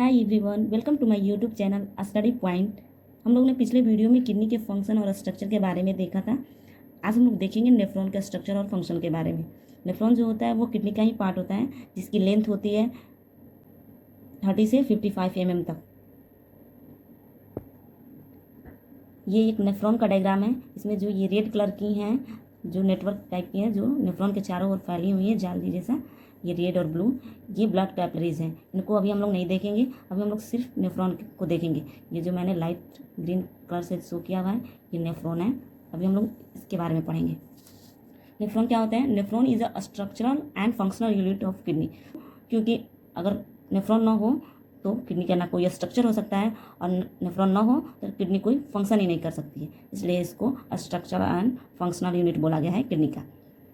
Hi everyone, welcome to my YouTube channel study point. हम लोग ने पिछले वीडियो में किडनी के फंक्शन और स्ट्रक्चर के बारे में देखा था। आज हम लोग देखेंगे नेफ्रॉन के स्ट्रक्चर और फंक्शन के बारे में। नेफ्रॉन जो होता है वो किडनी का ही पार्ट होता है, जिसकी लेंथ होती है 30 से 55 mm तक। ये एक नेफ्रॉन का डायग्राम है। इसमें जो ये रेड कलर की हैं, जो नेटवर्क टाइप की है, जो नेफ्रॉन के चारों ओर फैली हुई है जाली जैसा, ये रेड और ब्लू, ये ब्लड कैपिलरीज हैं। इनको अभी हम लोग नहीं देखेंगे, अभी हम लोग सिर्फ नेफ्रॉन को देखेंगे। ये जो मैंने लाइट ग्रीन कलर से शो किया हुआ है, ये नेफ्रॉन है। अभी हम लोग इसके बारे में पढ़ेंगे। नेफ्रॉन क्या होता है? Nephron is a structural and functional unit of kidney. क्योंकि अगर नेफ्रॉन ना हो तो किडनी का ना कोई स्ट्रक्चर हो सकता है, और नेफ्रॉन ना हो तो किडनी कोई फंक्शन ही नहीं कर सकती है। इसलिए इसको स्ट्रक्चरल एंड फंक्शनल यूनिट बोला गया है किडनी का।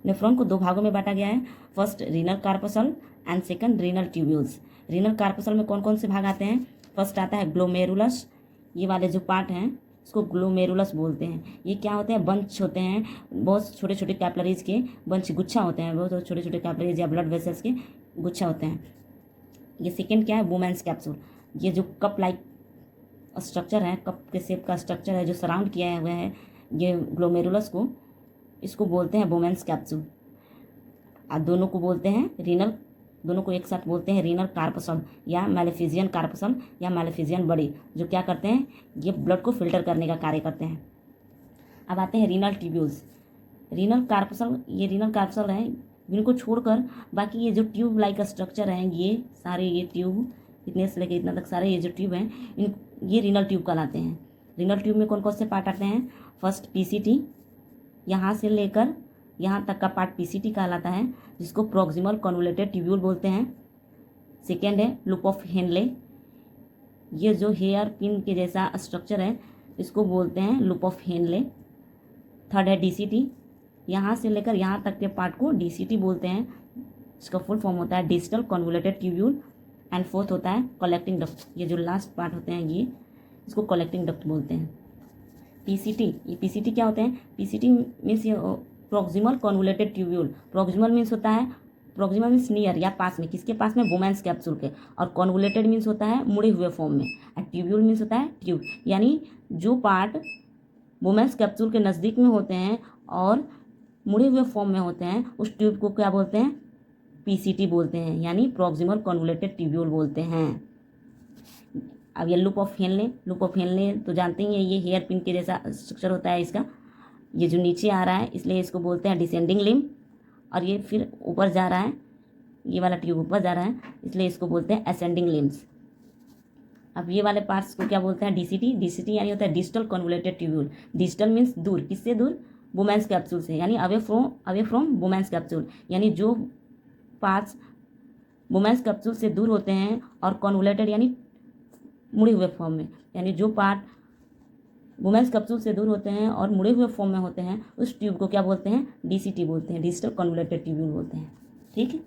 नेफ्रॉन को दो भागों में बांटा गया है। First renal corpuscle and second renal tubules. Renal corpuscle में कौन कौन से भाग आते हैं? फर्स्ट आता है ग्लोमेरुलस। ये वाले जो पार्ट हैं इसको ग्लोमेरुलस बोलते हैं। ये क्या होते हैं? बंच होते हैं, बहुत छोटे छोटे कैपिलरीज के बंच, गुच्छा होते हैं, बहुत छोटे छोटे कैपिलरीज या ब्लड वेसल्स के गुच्छा होते हैं। ये सेकेंड क्या है? Women's capsule. ये जो कप लाइक स्ट्रक्चर है, कप के शेप का स्ट्रक्चर है जो सराउंड किया हुआ है ये ग्लोमेरुलस को, इसको बोलते हैं वुमेन्स कैप्सूल। और दोनों को बोलते हैं रीनल, दोनों को एक साथ बोलते हैं रीनल कार्पसल या मैलेफिजियन कार्पसल या मैलेफिजियन बॉडी, जो क्या करते हैं? ये ब्लड को फिल्टर करने का कार्य करते हैं। अब आते हैं रीनल ट्यूब्यूल्स। रीनल कार्पसल, ये रीनल कार्पसल है, इनको छोड़कर बाकी ये जो ट्यूब लाइक स्ट्रक्चर हैं, ये सारे, ये ट्यूब इतने से लेकर इतना तक सारे ये जो ट्यूब हैं, ये रीनल ट्यूब कहलाते हैं। रीनल ट्यूब में कौन कौन से पार्ट आते हैं? फर्स्ट पीसीटी, यहाँ से लेकर यहाँ तक का पार्ट पीसीटी कहलाता है, जिसको प्रॉक्सिमल कन्वोल्यूटेड ट्यूब्यूल बोलते हैं। सेकेंड है लूप ऑफ हेनले। ये जो हेयर पिन के जैसा स्ट्रक्चर है इसको बोलते हैं लूप ऑफ हेनले। थर्ड है डीसीटी, यहाँ से लेकर यहाँ तक के पार्ट को डीसीटी बोलते हैं, इसका फुल फॉर्म होता है digital convoluted tubule. And fourth होता है कलेक्टिंग डक्ट। ये जो लास्ट पार्ट होते हैं ये, इसको कलेक्टिंग डक्ट बोलते हैं। पीसीटी, ये पीसीटी क्या होते हैं? पीसीटी मीन्स ये proximal convoluted tubule. Proximal means होता है, प्रॉक्सिमल मीन्स नियर या पास में, किसके पास में? वुमेन्स कैप्सूल के। और कन्वोल्यूटेड मीन्स होता है मुड़े हुए फॉर्म में। और ट्यूब्यूल मीन्स होता है ट्यूब, यानी जो पार्ट वुमेन्स कैप्सूल के नज़दीक में होते हैं और मुड़े हुए फॉर्म में होते हैं, उस ट्यूब को क्या बोलते हैं? पीसीटी बोलते हैं, यानी प्रॉक्सिमल कन्वोल्यूटेड ट्यूब्यूल बोलते हैं। अब ये loop of Henle, loop of Henle तो जानते ही हैं, ये हेयर पिन के जैसा स्ट्रक्चर होता है इसका। ये जो नीचे आ रहा है इसलिए इसको बोलते हैं डिसेंडिंग लिम्ब, और ये फिर ऊपर जा रहा है, ये वाला ट्यूब ऊपर जा रहा है इसलिए इसको बोलते हैं असेंडिंग लिम्ब्स। अब ये वाले पार्ट्स को क्या बोलते हैं? डीसीटी। डीसीटी यानी होता है digital convoluted tubule. Digital means दूर, किससे दूर? वुमेन्स कैप्सूल से, यानी अवे फ्रॉम वुमेन्स कैप्सूल, यानी जो पार्ट्स वुमेन्स कैप्सूल से दूर होते हैं, और कन्वोल्यूटेड यानी मुड़े हुए फॉर्म में, यानी जो पार्ट वुमेन्स कैप्सूल से दूर होते हैं और मुड़े हुए फॉर्म में होते हैं, उस ट्यूब को क्या बोलते हैं? डीसीटी बोलते हैं, डिजिटल कन्वोल्यूटेड ट्यूब्यूल बोलते हैं। ठीक है।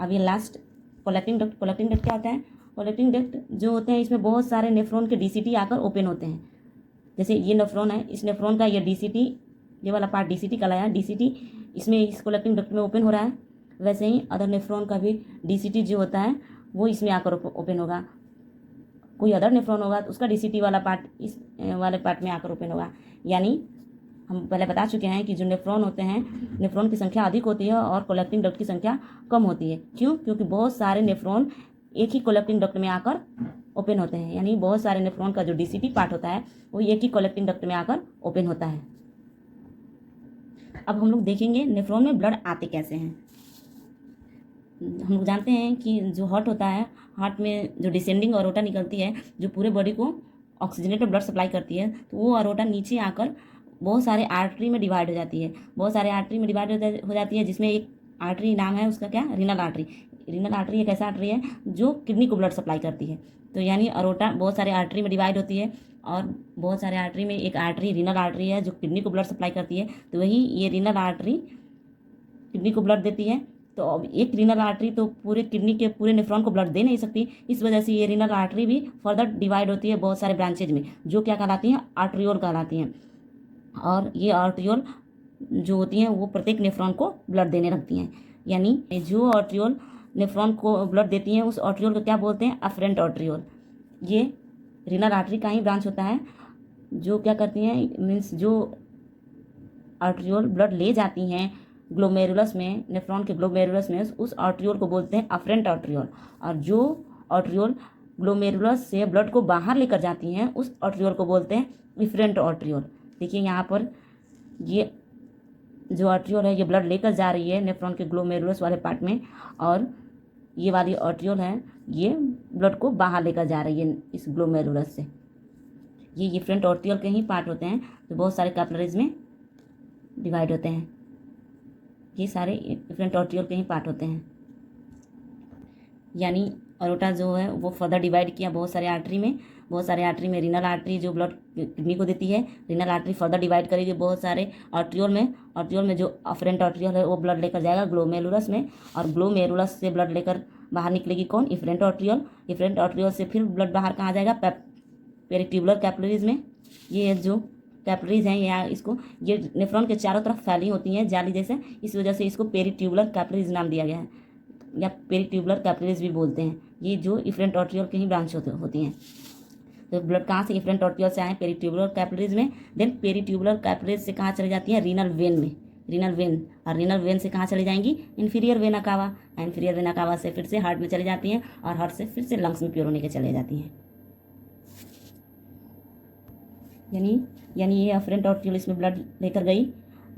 अब ये last collecting duct. Collecting duct क्या होता है? कलेक्टिंग डक्ट जो होते हैं इसमें बहुत सारे नेफ्रॉन के डीसीटी आकर ओपन होते हैं। जैसे ये नेफ्रॉन है, इस नेफ्रॉन का ये डीसीटी, ये वाला पार्ट डीसीटी कहलाया। डीसीटी इसमें इस कलेक्टिंग डक्ट में ओपन हो रहा है। वैसे ही अदर नेफ्रॉन का भी डीसीटी जो होता है वो इसमें आकर ओपन होगा। कोई अदर नेफ्रॉन होगा तो उसका डीसीटी वाला पार्ट इस वाले पार्ट में आकर ओपन होगा। यानी हम पहले बता चुके हैं कि जो नेफ्रॉन होते हैं, नेफ्रॉन की संख्या अधिक होती है और कलेक्टिंग डक्ट की संख्या कम होती है। क्यों? क्योंकि बहुत सारे नेफ्रॉन एक ही कलेक्टिंग डक्ट में आकर ओपन होते हैं, यानी बहुत सारे नेफ्रॉन का जो डीसीटी पार्ट होता है वो एक ही कलेक्टिंग डक्ट में आकर ओपन होता है। अब हम लोग देखेंगे नेफ्रॉन में ब्लड आते कैसे हैं। हम लोग जानते हैं कि जो हार्ट होता है, हार्ट में जो डिसेंडिंग अरोटा निकलती है, जो पूरे बॉडी को ऑक्सीजनेटेड ब्लड सप्लाई करती है, तो वो अरोटा नीचे आकर बहुत सारे आर्टरी में डिवाइड हो जाती है। बहुत सारे आर्टरी में डिवाइड हो जाती है, जिसमें एक आर्टरी नाम है उसका क्या? Renal artery. रीनल आर्टरी एक ऐसा आर्टरी है जो किडनी को ब्लड सप्लाई करती है। तो यानी अरोटा बहुत सारे आर्टरी में डिवाइड होती है, और बहुत सारे आर्टरी में एक आर्टरी रीनल आर्टरी है जो किडनी को ब्लड सप्लाई करती है। तो वही ये रीनल आर्टरी किडनी को ब्लड देती है। तो अब एक रीनल आर्टरी तो पूरे किडनी के पूरे नेफ्रॉन को ब्लड दे नहीं सकती, इस वजह से ये रीनल आर्टरी भी फर्दर डिवाइड होती है बहुत सारे ब्रांचेज में, जो क्या कहलाती हैं? आर्टरियोल कहलाती हैं। और ये आर्टरियोल जो होती हैं वो प्रत्येक नेफ्रॉन को ब्लड देने लगती हैं। यानी जो आर्टरियोल नेफ्रॉन को ब्लड देती हैं उस आर्टरियोल को क्या बोलते हैं? अफरेंट आर्टरियोल। ये रीनल आर्टरी का ही ब्रांच होता है जो क्या करती हैं, मीन्स जो आर्टरियोल ब्लड ले जाती हैं ग्लोमेरुलस में, नेफ्रॉन के ग्लोमेरुलस में, उस आर्टरियोल को बोलते हैं अफरेंट आर्टरियोल। और जो आर्टरियोल ग्लोमेरुलस से ब्लड को बाहर लेकर जाती हैं उस आर्टरियोल को बोलते हैं इफरेंट आर्टरियोल। देखिए यहाँ पर ये जो आर्टरियोल है ये ब्लड लेकर जा रही है नेफ्रॉन के ग्लोमेरुलस वाले पार्ट में, और ये वाली आर्टरियोल है ये ब्लड को बाहर लेकर जा रही है इस ग्लोमेरुलस से। ये इफरेंट आर्टरियोल के ही पार्ट होते हैं जो बहुत सारे कैपिलरीज में डिवाइड होते हैं। ये सारे इफरेंट आर्टरियोल के ही पार्ट होते हैं। यानी अरोटा जो है वो फर्दर डिवाइड किया बहुत सारे आर्टरी में, रीनल आर्टरी जो ब्लड किडनी को देती है, रीनल आर्टरी फर्दर डिवाइड करेगी बहुत सारे आर्टरियोल में जो अफरेंट आर्टरियोल है वो ब्लड लेकर जाएगा ग्लोमेरुलस में, और ग्लोमेरुलस से ब्लड लेकर बाहर निकलेगी कौन? इफरेंट आर्टरियोल से फिर ब्लड बाहर कहाँ जाएगा? पेरिट्यूबुलर कैपिलरीज में। ये जो कैपिलरीज हैं या इसको ये नेफ्रॉन के चारों तरफ फैली होती हैं जाली जैसे, इस वजह से इसको पेरिट्यूबुलर कैपिलरीज नाम दिया गया है, या पेरिट्यूबुलर कैपिलरीज भी बोलते हैं। ये जो इफरेंट आर्टरियोल की ही ब्रांच होती हैं। तो ब्लड कहाँ से? इफरेंट आर्टरियोल से आए पेरिट्यूबुलर कैपिलरीज में, देन पेरिट्यूबुलर कैपिलरीज से कहाँ चली जाती है? रीनल वेन में, और रीनल वेन से कहाँ चली जाएंगी? इंफीरियर वेना कावा से फिर से हार्ट में चली जाती हैं, और हार्ट से फिर से लंग्स में प्योर होने के चले जाती हैं। यानी ये अफरेंट आर्टरियोल इसमें ब्लड लेकर गई,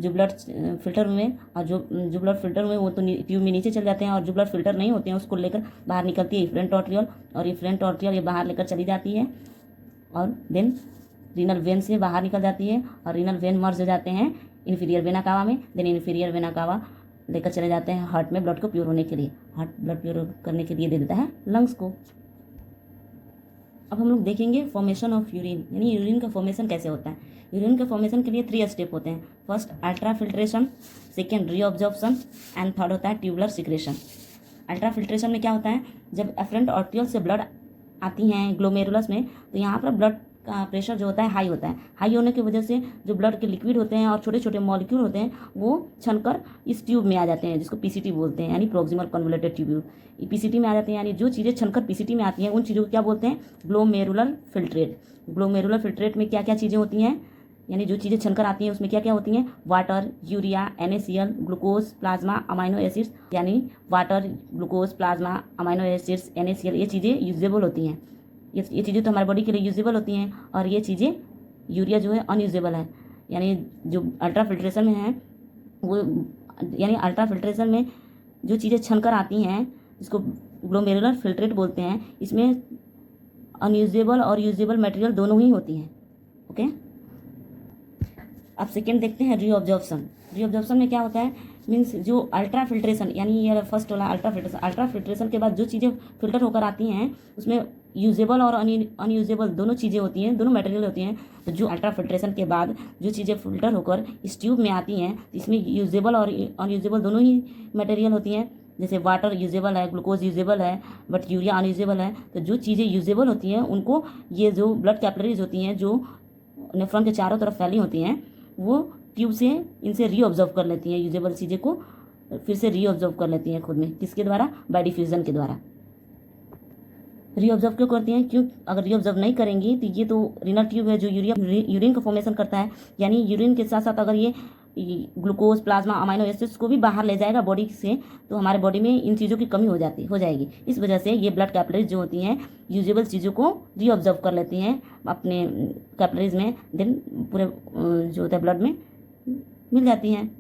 जो ब्लड फिल्टर में, और जो ब्लड फिल्टर में वो तो ट्यूब में नीचे चले जाते हैं, और जो ब्लड फिल्टर नहीं होते हैं उसको लेकर बाहर निकलती है इफरेंट आर्टरियोल, और इफरेंट आर्टरियोल ये बाहर लेकर चली जाती है, और देन रीनल वेन से बाहर निकल जाती है, और रीनल वेन मर्ज हो जाते हैं इन्फीरियर वेना कावा में, देन इन्फीरियर वेना कावा लेकर चले जाते हैं हार्ट में ब्लड को प्योर होने के लिए। हार्ट ब्लड प्योर करने के लिए दे देता है लंग्स को। अब हम लोग देखेंगे फॉर्मेशन ऑफ यूरिन, यानी यूरिन का फॉर्मेशन कैसे होता है। यूरिन के फॉर्मेशन के लिए 3 स्टेप होते हैं। First ultra filtration, second reabsorption, and third होता है ट्यूबुलर सिक्रेशन। अल्ट्रा फिल्ट्रेशन में क्या होता है? जब एफरेंट आर्टरियोल से ब्लड आती हैं ग्लोमेरुलस में, तो यहाँ पर ब्लड का प्रेशर जो होता है हाई होता है। हाई होने की वजह से जो ब्लड के लिक्विड होते हैं और छोटे छोटे मॉलिक्यूल होते हैं वो छनकर इस ट्यूब में आ जाते हैं, जिसको पीसीटी बोलते हैं, यानी प्रोक्सिमल कन्वोल्यूटेड ट्यूब्यूल। पीसीटी में आ जाते हैं, यानी जो चीज़ें छनकर पीसीटी में आती हैं उन चीज़ों को क्या बोलते हैं? Glomerular filtrate. ग्लोमेरुलर फिल्ट्रेट में क्या क्या चीज़ें होती हैं, यानी जो चीज़ें छनकर आती हैं उसमें क्या क्या होती हैं? Water, urea, NaCl, glucose, plasma, amino acids, यानी water, glucose, plasma, amino acids, NaCl, ये चीज़ें यूजेबल होती हैं। ये चीज़ें तो हमारे बॉडी के लिए यूजेबल होती हैं, और ये चीज़ें यूरिया जो है अनयूजेबल है। यानी जो अल्ट्रा फिल्ट्रेशन में है वो, यानी अल्ट्रा फिल्ट्रेशन में जो चीज़ें छनकर आती हैं जिसको ग्लोमेरुलर फिल्ट्रेट बोलते हैं, इसमें अनयूजेबल और यूजेबल मटेरियल दोनों ही होती हैं। ओके, अब सेकेंड देखते हैं रीअब्जॉर्प्शन। रीअब्जॉर्प्शन में क्या होता है? मीन्स जो अल्ट्रा फिल्ट्रेशन, यानी ये फर्स्ट वाला अल्ट्रा फिल्ट्रेशन के बाद जो चीज़ें फिल्टर होकर आती हैं उसमें यूजेबल और अनयूजेबल दोनों चीज़ें होती हैं, दोनों मटेरियल होती हैं। तो जो अल्ट्रा फिल्ट्रेशन के बाद जो चीज़ें फिल्टर होकर इस ट्यूब में आती हैं इसमें यूजेबल और अनयूजेबल दोनों ही मटेरियल होती हैं। जैसे वाटर यूजेबल है, ग्लूकोज यूजेबल है, बट यूरिया अनयूजेबल है। तो जो चीज़ें यूजेबल होती हैं उनको ये जो ब्लड कैपिलरीज होती हैं जो नेफ्रॉन के चारों तरफ फैली होती हैं वो ट्यूब से इनसे रीअब्जॉर्ब कर लेती हैं, यूजेबल चीज़ें को फिर से रीअब्जॉर्ब कर लेती हैं खुद में। किसके द्वारा? बाय डिफ्यूजन के द्वारा। रीअब्जॉर्ब क्यों करती हैं? क्यों अगर रीअब्जॉर्ब नहीं करेंगी तो ये तो रीनल ट्यूब है जो यूरिन का फॉर्मेशन करता है, यानी यूरिन के साथ साथ अगर ये ग्लूकोज, प्लाज्मा, अमाइनो एसिड्स को भी बाहर ले जाएगा बॉडी से, तो हमारे बॉडी में इन चीज़ों की कमी हो जाएगी। इस वजह से ये ब्लड कैपिलरीज जो होती हैं यूजेबल चीज़ों को रीअब्जॉर्ब कर लेती हैं अपने कैपिलरीज में, देन पूरे जो होता है ब्लड में मिल जाती हैं।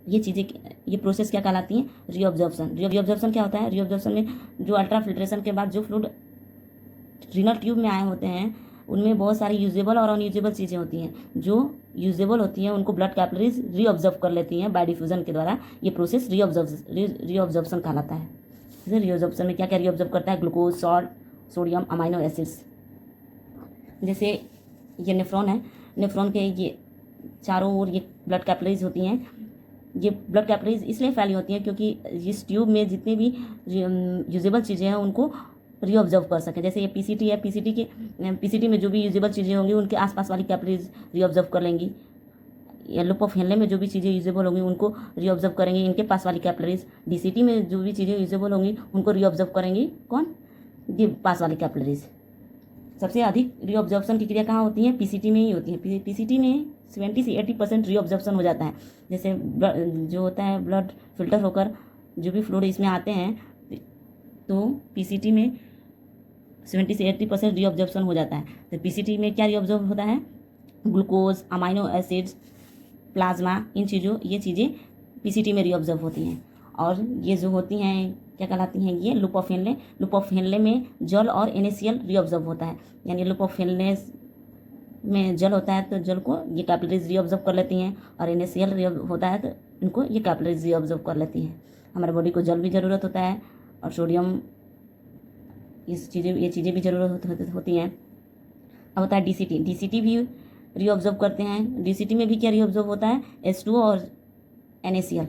ये चीज़ें, ये प्रोसेस क्या कहलाती हैं? रीअब्जॉर्प्शन। रीअब्जॉर्प्शन क्या होता है? रीअब्जॉर्प्शन में जो अल्ट्रा फिल्ट्रेशन के बाद जो फ्लूइड रीनल ट्यूब में आए होते हैं उनमें बहुत सारी यूजेबल और अनयूजेबल चीज़ें होती हैं। जो यूजेबल होती हैं उनको ब्लड कैपिलरीज रीअब्जॉर्ब कर लेती हैं बाय डिफ्यूजन के द्वारा। ये प्रोसेस रीअब्जॉर्प्शन कहलाता है। जैसे रीअब्जॉर्प्शन में क्या क्या रीअब्जॉर्ब करता है? Glucose, salt, sodium, amino acids. जैसे ये नेफ्रॉन है, नेफ्रॉन के ये चारों ओर ये ब्लड कैपिलरीज होती हैं। ये ब्लड कैपिलरीज इसलिए फैली होती हैं क्योंकि इस ट्यूब में जितनी भी यूजेबल चीज़ें हैं उनको रीअब्जॉर्ब कर सकें। जैसे ये पीसीटी है, पीसीटी में जो भी यूजेबल चीज़ें होंगी उनके आसपास वाली कैपिलरीज रीअब्जॉर्ब कर लेंगी। या लूप ऑफ हेनले में जो भी चीज़ें यूजेबल होंगी उनको रीऑब्जर्व करेंगे इनके पास वाली कैपिलरीज। डीसीटी में जो भी चीज़ें यूजेबल होंगी उनको रीऑब्जर्व करेंगी कौन, ये पास वाली कैपिलरीज। सबसे अधिक रीऑब्जर्प्शन की क्रिया कहाँ होती है, पीसीटी में ही होती है। पीसीटी में 70 से 80% रीऑब्जर्प्शन हो जाता है। जैसे जो होता है ब्लड फिल्टर होकर जो भी फ्लूइड इसमें आते हैं तो पीसीटी में 70 से 80% रीऑब्जर्प्शन हो जाता है। तो पीसीटी में क्या रीऑब्जर्व होता है, ग्लूकोज, अमाइनो एसिड्स, प्लाज्मा, ये चीज़ें पीसीटी में रीऑब्जर्व होती हैं। और ये जो होती हैं क्या कहलाती हैं, ये loop of Henle. Loop of Henle में जल और NaCl रीऑब्जर्व होता है। यानी लूप ऑफ हेनले में जल होता है तो जल को ये कैपिलरीज रीऑब्जर्व कर लेती हैं, और NaCl होता है तो इनको ये कैपिलरीज रीऑब्जर्व कर लेती हैं। हमारे बॉडी को जल भी ज़रूरत होता है और सोडियम, ये चीज़ें भी ज़रूरत होती हैं। अब होता है डीसीटी भी रीऑब्जर्व करते हैं। डीसीटी में भी क्या रीऑब्जर्व होता है, H2O और NaCl।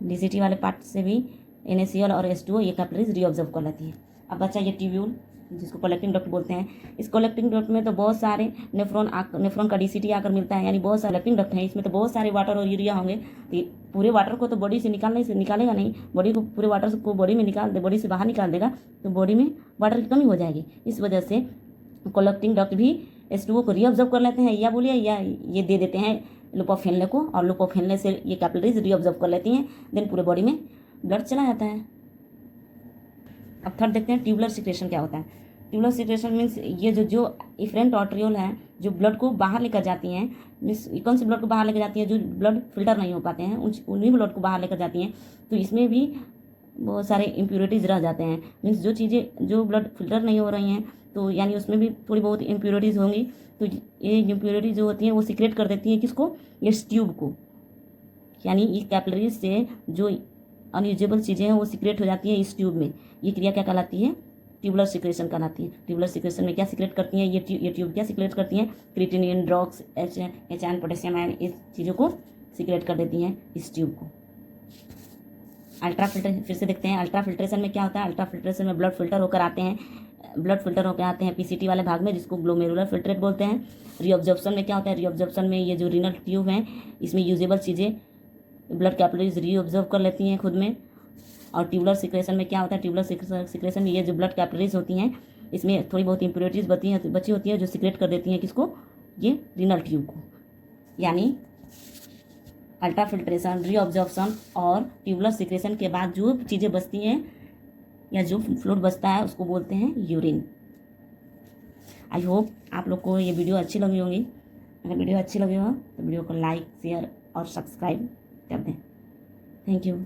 डीसीटी वाले पार्ट से भी NaCl और H2O ये कैपिलरीज रीऑब्जर्व कर लेती हैं। अब बच्चा ये ट्यूब्यूल जिसको कलेक्टिंग डक्ट बोलते हैं। इस कलेक्टिंग डक्ट में तो बहुत सारे नेफ्रॉन का डीसीटी आकर मिलता है, यानी बहुत सारे कलेक्टिंग डक्ट हैं। इसमें तो बहुत सारे वाटर और यूरिया होंगे। तो पूरे वाटर को तो बॉडी से निकालेगा नहीं, बॉडी को पूरे वाटर को बॉडी से बाहर निकाल देगा तो बॉडी में वाटर की कमी हो जाएगी। इस वजह से कलेक्टिंग डक्ट भी H2O को रीऑब्जर्व कर लेते हैं, या बोलिए या ये दे देते हैं लूप ऑफ हेनले को, और लूप ऑफ हेनले से ये कैपिलरीज रीऑब्जर्व कर लेती हैं। देन पूरे बॉडी में ब्लड चला जाता है। अब थर्ड देखते हैं ट्यूबुलर सिक्रेशन क्या होता है। ट्यूबुलर सिक्रेशन मीन्स ये जो इफरेंट आर्टरियोल है जो ब्लड को बाहर लेकर जाती हैं, मीन्स कौन से ब्लड को बाहर लेकर जाती हैं, जो ब्लड फिल्टर नहीं हो पाते हैं उन्हीं ब्लड को बाहर लेकर जाती हैं। तो इसमें भी बहुत सारे इम्प्योरिटीज़ रह जाते हैं। मीन्स जो ब्लड फिल्टर नहीं हो रही हैं तो यानी उसमें भी थोड़ी बहुत इम्प्योरिटीज़ होंगी। तो ये इम्प्योरिटीज जो होती हैं वो सीक्रेट कर देती हैं किसको, इस ट्यूब को। यानी इस कैपिलरीज से जो अनयूजेबल चीज़ें हैं वो सीक्रेट हो जाती हैं इस ट्यूब में। ये क्रिया क्या कहलाती है, ट्यूबुलर सिक्रेशन कहलाती है। ट्यूबुलर सिक्रेशन में क्या सीक्रेट करती हैं, ये ट्यूब क्या सीक्रेट करती हैं, creatinine, drugs, HN, potassium ion, इस चीज़ों को सीक्रेट कर देती हैं इस ट्यूब को। अल्ट्रा फिल्टर फिर से देखते हैं। अल्ट्रा फिल्ट्रेशन में क्या होता है, अल्ट्रा फिल्ट्रेशन में ब्लड फिल्टर होकर आते हैं पीसीटी वाले भाग में, जिसको ग्लोमेरुलर फिल्ट्रेट बोलते हैं। रीऑब्जर्प्शन में क्या होता है, रीऑब्जर्प्शन में ये जो रीनल ट्यूब हैं इसमें यूजेबल चीज़ें ब्लड कैपिलरीज रीऑब्जर्व कर लेती हैं खुद में। और ट्यूबुलर सिक्रेशन में क्या होता है, ट्यूबुलर सिक्रेशन में ये जो ब्लड कैपिलरीज होती हैं इसमें थोड़ी बहुत इम्प्योरिटीज़ बची होती हैं जो सीक्रेट कर देती हैं किसको, ये रीनल ट्यूब को। यानी अल्ट्रा फिल्ट्रेशन, रीऑब्जर्प्शन और ट्यूबुलर सिक्रेशन के बाद जो चीज़ें बचती हैं या जो फ्लूइड बचता है उसको बोलते हैं यूरिन। आई होप आप लोग को ये वीडियो अच्छी लगी होगी। अगर वीडियो अच्छी लगी हो तो वीडियो को लाइक, शेयर और सब्सक्राइब कर दें। Thank you.